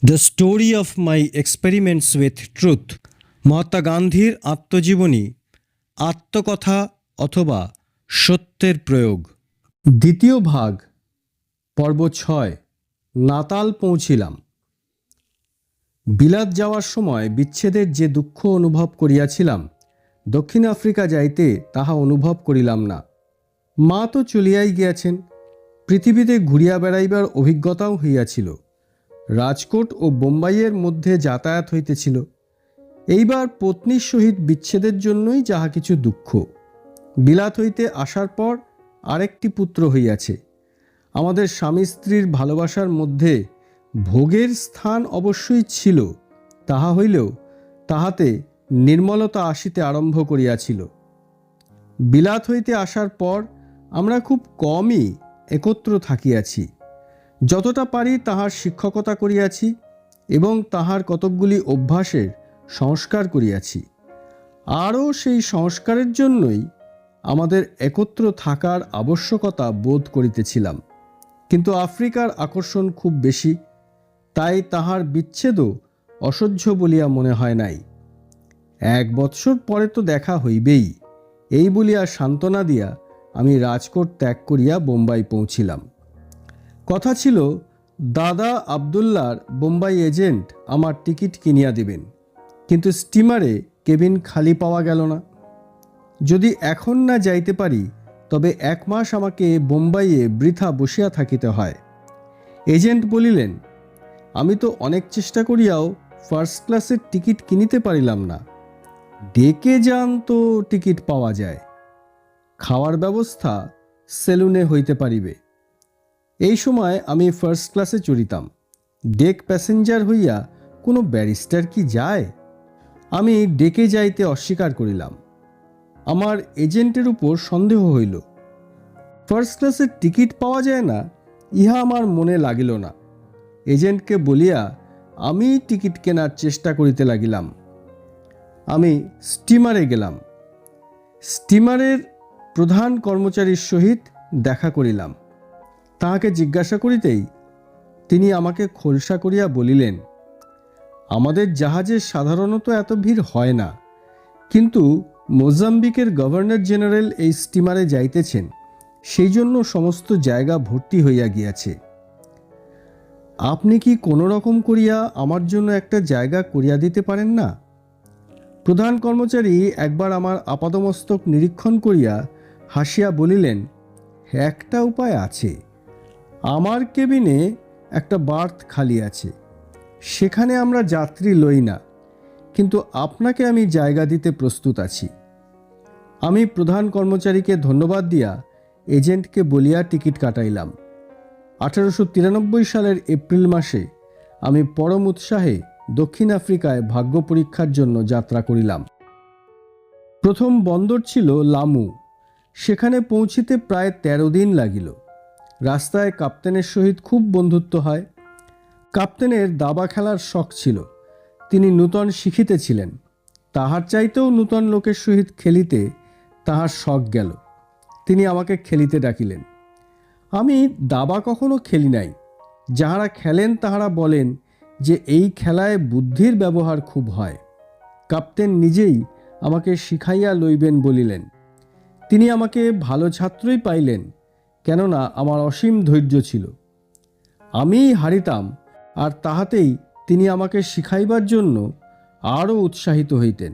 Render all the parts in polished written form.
The story of my experiments with truth, Mahatma গান্ধীর আত্মজীবনী, আত্মকথা অথবা সত্যের প্রয়োগ। দ্বিতীয় ভাগ, পর্ব 6। নাতাল পৌঁছিলাম। বিলাত যাওয়ার সময় বিচ্ছেদের যে দুঃখ অনুভব করিয়াছিলাম, দক্ষিণ আফ্রিকা যাইতে তাহা অনুভব করিলাম না। মা তো চলিয়াই গিয়াছেন, পৃথিবীতে ঘুরিয়া বেড়াইবার অভিজ্ঞতাও হইয়াছিল। রাজকোট ও বোম্বাইয়ের মধ্যে যাতায়াত হইতেছিল। এইবার পত্নীর সহিত বিচ্ছেদের জন্যই যাহা কিছু দুঃখ। বিলাত হইতে আসার পর আরেকটি পুত্র হইয়াছে। আমাদের স্বামী স্ত্রীর ভালোবাসার মধ্যে ভোগের স্থান অবশ্যই ছিল, তাহা হইলেও তাহাতে নির্মলতা আসিতে আরম্ভ করিয়াছিল। বিলাত হইতে আসার পর আমরা খুব কমই একত্র থাকিয়াছি। যতটা পারি তাহার শিক্ষকতা করিয়াছি এবং তাহার কতকগুলি অভ্যাসের সংস্কার করিয়াছি। আরও সেই সংস্কারের জন্যই আমাদের একত্র থাকার আবশ্যকতা বোধ করিতেছিলাম। কিন্তু আফ্রিকার আকর্ষণ খুব বেশি, তাই তাহার বিচ্ছেদও অসহ্য বলিয়া মনে হয় নাই। 1 বৎসর পরে তো দেখা হইবেই, এই বলিয়া সান্ত্বনা দিয়া আমি রাজকোট ত্যাগ করিয়া বোম্বাই পৌঁছিলাম। কথা ছিল দাদা আবদুল্লার বোম্বাই এজেন্ট আমার টিকিট কিনিয়া দিবেন, কিন্তু স্টিমারে কেবিন খালি পাওয়া গেল না। যদি এখন না যাইতে পারি তবে 1 মাস আমাকে বোম্বাইয়ে বৃথা বসিয়া থাকিতে হয়। এজেন্ট বলিলেন, আমি তো অনেক চেষ্টা করিয়াও ফার্স্ট ক্লাসের টিকিট কিনিতে পারিলাম না। ডেকে যান তো টিকিট পাওয়া যায়। খাওয়ার ব্যবস্থা সেলুনে হইতে পারিবে। এই সময় আমি ফার্স্ট ক্লাসে চড়িতাম। ডেক প্যাসেঞ্জার হইয়া কোনো ব্যারিস্টার কি যায়? আমি ডেকে যাইতে অস্বীকার করিলাম। আমার এজেন্টের উপর সন্দেহ হইল। ফার্স্ট ক্লাসের টিকিট পাওয়া যায় না, ইহা আমার মনে লাগিল না। এজেন্টকে বলিয়া আমি টিকিট কেনার চেষ্টা করিতে লাগিলাম। আমি স্টিমারে গেলাম। স্টিমারের প্রধান কর্মচারীর সহিত দেখা করিলাম। তাহাকে জিজ্ঞাসা করিতেই তিনি আমাকে খোলসা করিয়া বলিলেন, আমাদের জাহাজে সাধারণত এত ভিড় হয় না, কিন্তু মোজাম্বিকের গভর্নর জেনারেল এই স্টিমারে যাইতেছেন, সেই জন্য সমস্ত জায়গা ভর্তি হইয়া গিয়াছে। আপনি কি কোনো রকম করিয়া আমার জন্য একটা জায়গা করিয়া দিতে পারেন না? প্রধান কর্মচারী একবার আমার আপাদমস্তক নিরীক্ষণ করিয়া হাসিয়া বলিলেন, একটা উপায় আছে। আমার কেবিনে একটা বার্থ খালি আছে, সেখানে আমরা যাত্রী লই না, কিন্তু আপনাকে আমি জায়গা দিতে প্রস্তুত আছি। আমি প্রধান কর্মচারীকে ধন্যবাদ দিয়া এজেন্টকে বলিয়া টিকিট কাটাইলাম। 1893 সালের এপ্রিল মাসে আমি পরম উৎসাহে দক্ষিণ আফ্রিকায় ভাগ্য পরীক্ষার জন্য যাত্রা করিলাম। প্রথম বন্দর ছিল লামু। সেখানে পৌঁছিতে প্রায় 13 দিন লাগিল। রাস্তায় কাপ্তেনের সহিত খুব বন্ধুত্ব হয়। কাপ্তেনের দাবা খেলার শখ ছিল, তিনি নূতন শিখিতেছিলেন। তাহার চাইতেও নূতন লোকের সহিত খেলিতে তাহার শখ গেল। তিনি আমাকে খেলিতে ডাকিলেন। আমি দাবা কখনো খেলি নাই। যাহারা খেলেন তাহারা বলেন যে এই খেলায় বুদ্ধির ব্যবহার খুব হয়। কাপ্তেন নিজেই আমাকে শিখাইয়া লইবেন বলিলেন। তিনি আমাকে ভালো ছাত্রই পাইলেন, কেননা আমার অসীম ধৈর্য ছিল। আমি হারিতাম, আর তাহাতেই তিনি আমাকে শিখাইবার জন্য আরও উৎসাহিত হইতেন।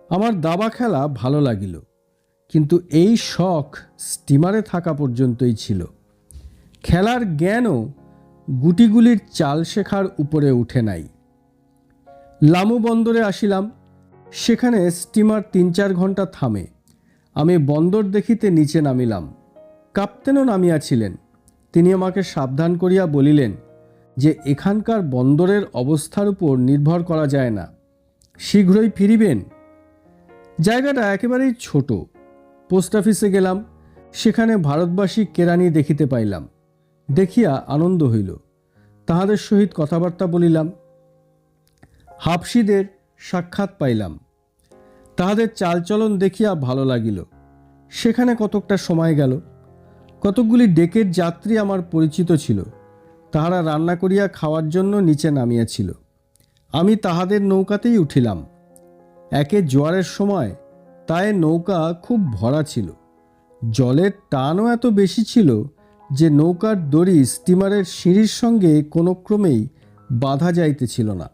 আমার দাবা খেলা ভালো লাগিল, কিন্তু এই শখ স্টিমারে থাকা পর্যন্তই ছিল। খেলার জ্ঞানও গুটিগুলির চাল শেখার উপরে উঠে নাই। লামু বন্দরে আসিলাম। সেখানে স্টিমার 3-4 ঘন্টা থামে। আমি বন্দর দেখিতে নিচে নামিলাম। কাপ্তেনও নামিয়াছিলেন। তিনি আমাকে সাবধান করিয়া বলিলেন যে এখানকার বন্দরের অবস্থার উপর নির্ভর করা যায় না, শীঘ্রই ফিরিবেন। জায়গাটা একেবারেই ছোট। পোস্ট অফিসে গেলাম, সেখানে ভারতবাসী কেরানি দেখিতে পাইলাম। দেখিয়া আনন্দ হইল। তাহাদের সহিত কথাবার্তা বলিলাম। হাবশিদের সাক্ষাৎ পাইলাম। তাহাদের চালচলন দেখিয়া ভালো লাগিল। সেখানে কতকটা সময় গেল। কতকগুলি ডেকের যাত্রী আমার পরিচিত ছিল। তাহারা রান্না করিয়া খাওয়ার জন্য নিচে নামিয়াছিল। আমি তাহাদের নৌকাতেই উঠিলাম। একে জোয়ারের সময় তাই নৌকা খুব ভরা ছিল। জলের টানও এত বেশি ছিল যে নৌকার দড়ি স্টিমারের সিঁড়ির সঙ্গে কোনো ক্রমেই বাঁধা যাইতেছিল না।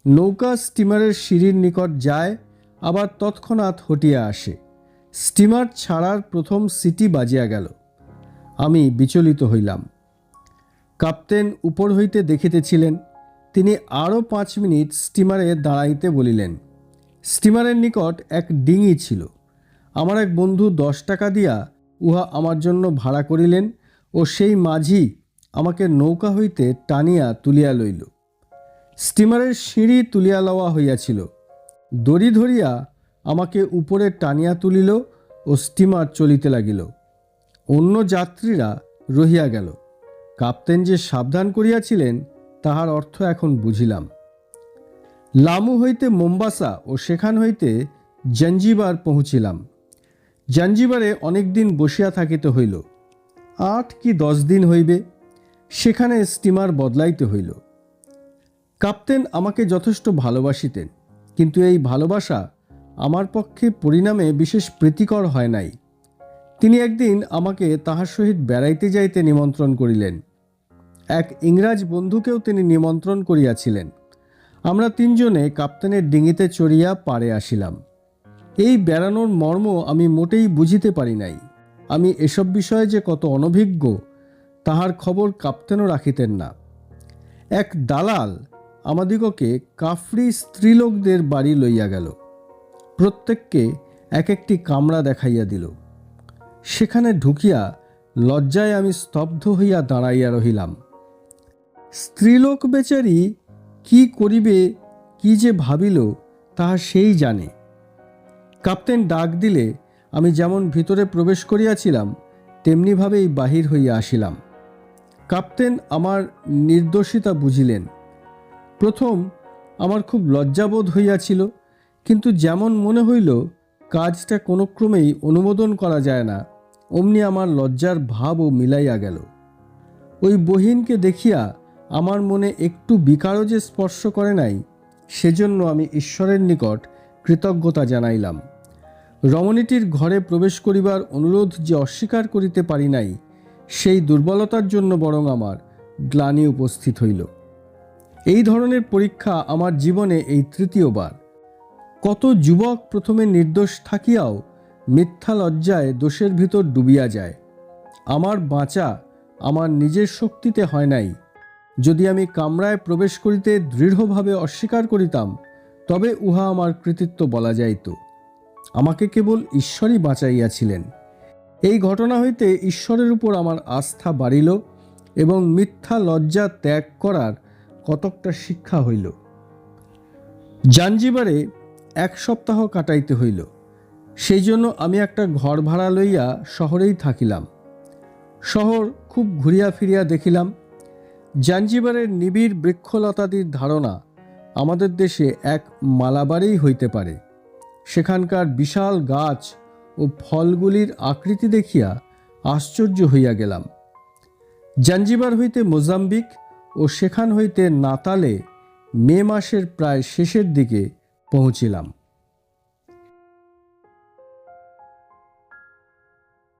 নৌকা স্টিমারের সিঁড়ির নিকট যায়, আবার তৎক্ষণাৎ হটিয়া আসে। স্টিমার ছাড়ার প্রথম সিটি বাজিয়া গেল। আমি বিচলিত হইলাম। কাপ্তেন উপর হইতে দেখিতেছিলেন। তিনি আরও 5 মিনিট স্টিমারে দাঁড়াইতে বলিলেন। স্টিমারের নিকট এক ডিঙি ছিল। আমার এক বন্ধু 10 টাকা দিয়া উহা আমার জন্য ভাড়া করিলেন ও সেই মাঝি আমাকে নৌকা হইতে টানিয়া তুলিয়া লইল। স্টিমারের সিঁড়ি তুলিয়া লওয়া হইয়াছিল। দড়ি ধরিয়া আমাকে উপরে টানিয়া তুলিল ও স্টিমার চলিতে লাগিল। অন্য যাত্রীরা রহিয়া গেল। কাপ্তেন যে সাবধান করিয়াছিলেন তাহার অর্থ এখন বুঝিলাম। লামু হইতে মোম্বাসা ও সেখান হইতে জাঞ্জিবার পৌঁছিলাম। জাঞ্জিবারে অনেক দিন বসিয়া থাকিতে হইল। 8 কি 10 দিন হইবে। সেখানে স্টিমার বদলাইতে হইল। কাপ্তেন আমাকে যথেষ্ট ভালোবাসিতেন, কিন্তু এই ভালোবাসা আমার পক্ষে পরিণামে বিশেষ প্রীতিকর হয় নাই। তিনি একদিন আমাকে তাহার সহিত বেড়াইতে যাইতে নিমন্ত্রণ করিলেন। এক ইংরাজ বন্ধুকেও তিনি নিমন্ত্রণ করিয়াছিলেন। আমরা 3 জনে কাপ্তেনের ডিঙিতে চড়িয়া পাড়ে আসিলাম। এই বেড়ানোর মর্ম আমি মোটেই বুঝিতে পারি নাই। আমি এসব বিষয়ে যে কত অনভিজ্ঞ তাহার খবর কাপ্তেনও রাখিতেন না। এক দালাল আমাদিগকে কাফরি স্ত্রীলোকদের বাড়ি লইয়া গেল। প্রত্যেককে এক একটি কামরা দেখাইয়া দিল। সেখানে ঢুকিয়া লজ্জায় আমি স্তব্ধ হইয়া দাঁড়াইয়া রহিলাম। স্ত্রীলোক বেচারি কি করিবে, কি যে ভাবিল তাহা সেই জানে। কাপ্তেন ডাক দিলে আমি যেমন ভিতরে প্রবেশ করিয়াছিলাম তেমনিভাবেই বাহির হইয়া আসিলাম। কাপ্তেন আমার নির্দোষিতা বুঝিলেন। প্রথম আমার খুব লজ্জাবোধ হইয়াছিল, কিন্তু যেমন মনে হইল কাজটা কোনো ক্রমেই অনুমোদন করা যায় না, অমনি আমার লজ্জার ভাবও মিলাইয়া গেল। ওই বহিনকে দেখিয়া আমার মনে একটু বিকারও যে স্পর্শ করে নাই, সেজন্য আমি ঈশ্বরের নিকট কৃতজ্ঞতা জানাইলাম। রমণীটির ঘরে প্রবেশ করিবার অনুরোধ যে অস্বীকার করিতে পারি নাই, সেই দুর্বলতার জন্য বরং আমার গ্লানি উপস্থিত হইল। এই ধরনের পরীক্ষা আমার জীবনে এই 3য়বার। কত যুবক প্রথমে নির্দোষ থাকিয়াও মিথ্যা লজ্জায় দোষের ভিতর ডুবিয়া যায়। আমার বাঁচা আমার নিজের শক্তিতে হয় নাই। যদি আমি কামরায় প্রবেশ করিতে দৃঢ়ভাবে অস্বীকার করিতাম, তবে উহা আমার কৃতিত্ব বলা যাইত। আমাকে কেবল ঈশ্বরই বাঁচাইয়াছিলেন। এই ঘটনা হইতে ঈশ্বরের উপর আমার আস্থা বাড়িল এবং মিথ্যা লজ্জা ত্যাগ করার কতকটা শিক্ষা হইল। জাঞ্জিবারে 1 সপ্তাহ কাটাইতে হইল। সেই জন্য আমি একটা ঘর ভাড়া লইয়া শহরেই থাকিলাম। শহর খুব ঘুরিয়া ফিরিয়া দেখিলাম। জাঞ্জিবারের নিবিড় বৃক্ষলতাদির ধারণা আমাদের দেশে এক মালাবারেই হইতে পারে। সেখানকার বিশাল গাছ ও ফলগুলির আকৃতি দেখিয়া আশ্চর্য হইয়া গেলাম। জাঞ্জিবার হইতে মোজাম্বিক ও সেখান হইতে নাতালে মে মাসের প্রায় শেষের দিকে পৌঁছিলাম।